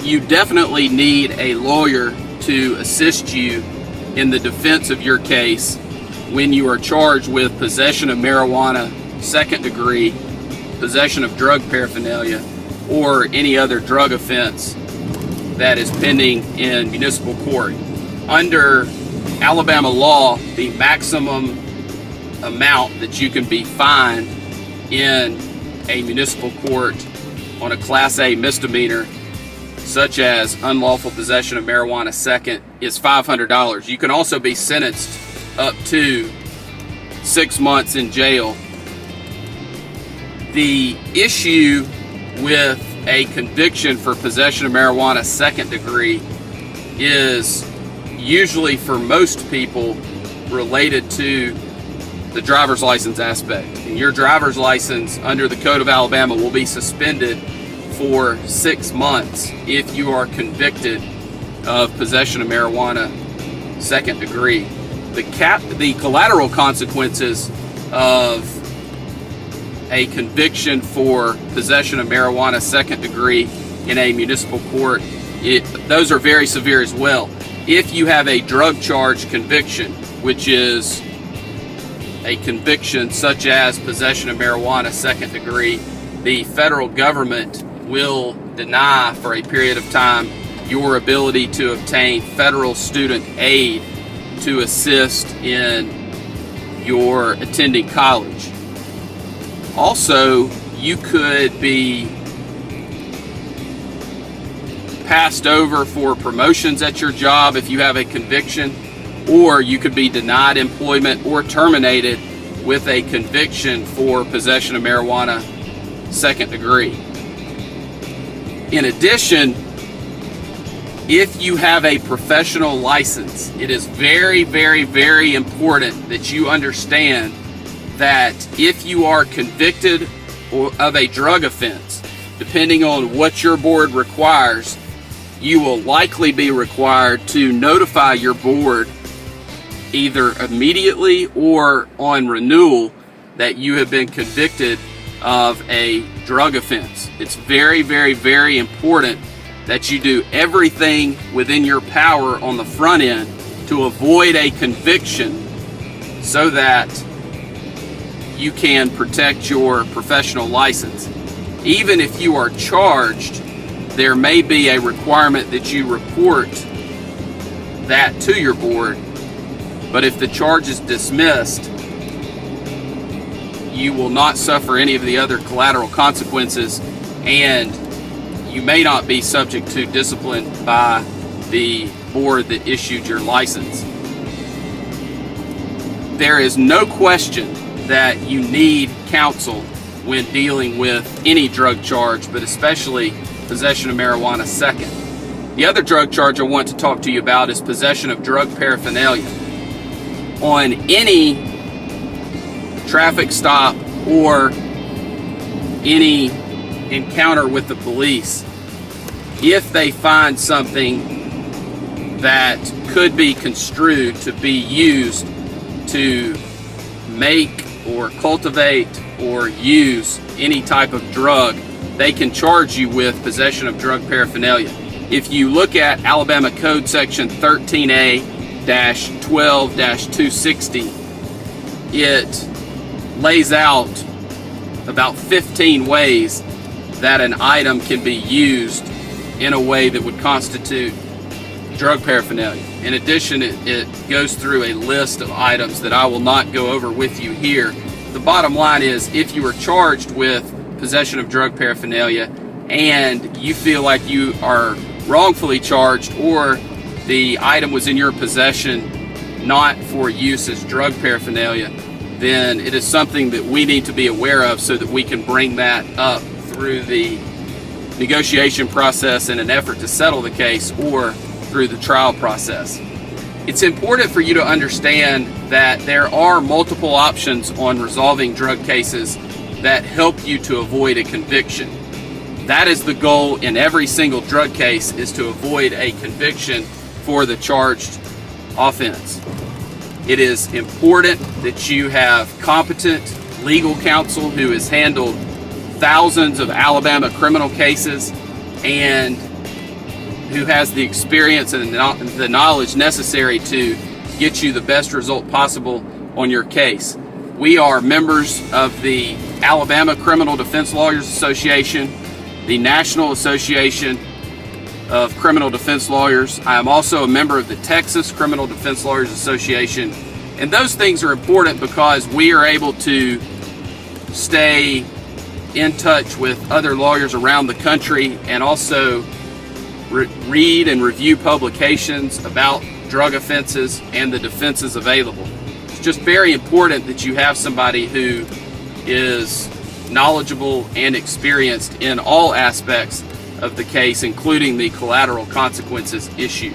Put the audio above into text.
you definitely need a lawyer to assist you in the defense of your case when you are charged with possession of marijuana, second degree, possession of drug paraphernalia, or any other drug offense that is pending in municipal court. Under Alabama law, the maximum amount that you can be fined in a municipal court on a Class A misdemeanor, such as unlawful possession of marijuana second, is $500. You can also be sentenced up to 6 months in jail. The issue with a conviction for possession of marijuana second degree is usually, for most people, related to the driver's license aspect. And your driver's license under the Code of Alabama will be suspended for 6 months if you are convicted of possession of marijuana second degree. The collateral consequences of a conviction for possession of marijuana second degree in a municipal court, those are very severe as well. If you have a drug charge conviction, which is a conviction such as possession of marijuana second degree, the federal government will deny for a period of time your ability to obtain federal student aid to assist in your attending college. Also, you could be passed over for promotions at your job if you have a conviction, or you could be denied employment or terminated with a conviction for possession of marijuana second degree. In addition, if you have a professional license, it is very, very, very important that you understand that if you are convicted of a drug offense, depending on what your board requires, you will likely be required to notify your board either immediately or on renewal that you have been convicted of a drug offense. It's very, very, very important that you do everything within your power on the front end to avoid a conviction so that you can protect your professional license. Even if you are charged, there may be a requirement that you report that to your board, but if the charge is dismissed, you will not suffer any of the other collateral consequences, and you may not be subject to discipline by the board that issued your license. There is no question that you need counsel when dealing with any drug charge, but especially possession of marijuana second. The other drug charge I want to talk to you about is possession of drug paraphernalia. On any traffic stop or any encounter with the police, if they find something that could be construed to be used to make or cultivate or use any type of drug, they can charge you with possession of drug paraphernalia. If you look at Alabama Code Section 13A-12-260, it lays out about 15 ways that an item can be used in a way that would constitute drug paraphernalia. In addition, it goes through a list of items that I will not go over with you here. The bottom line is, if you are charged with possession of drug paraphernalia and you feel like you are wrongfully charged, or the item was in your possession not for use as drug paraphernalia, then it is something that we need to be aware of so that we can bring that up through the negotiation process in an effort to settle the case, or through the trial process. It's important for you to understand that there are multiple options on resolving drug cases that help you to avoid a conviction. That is the goal in every single drug case, is to avoid a conviction for the charged offense. It is important that you have competent legal counsel who has handled thousands of Alabama criminal cases and who has the experience and the knowledge necessary to get you the best result possible on your case. We are members of the Alabama Criminal Defense Lawyers Association, the National Association of Criminal Defense Lawyers. I am also a member of the Texas Criminal Defense Lawyers Association. And those things are important because we are able to stay in touch with other lawyers around the country and also read and review publications about drug offenses and the defenses available. It's just very important that you have somebody who is knowledgeable and experienced in all aspects of the case, including the collateral consequences issue.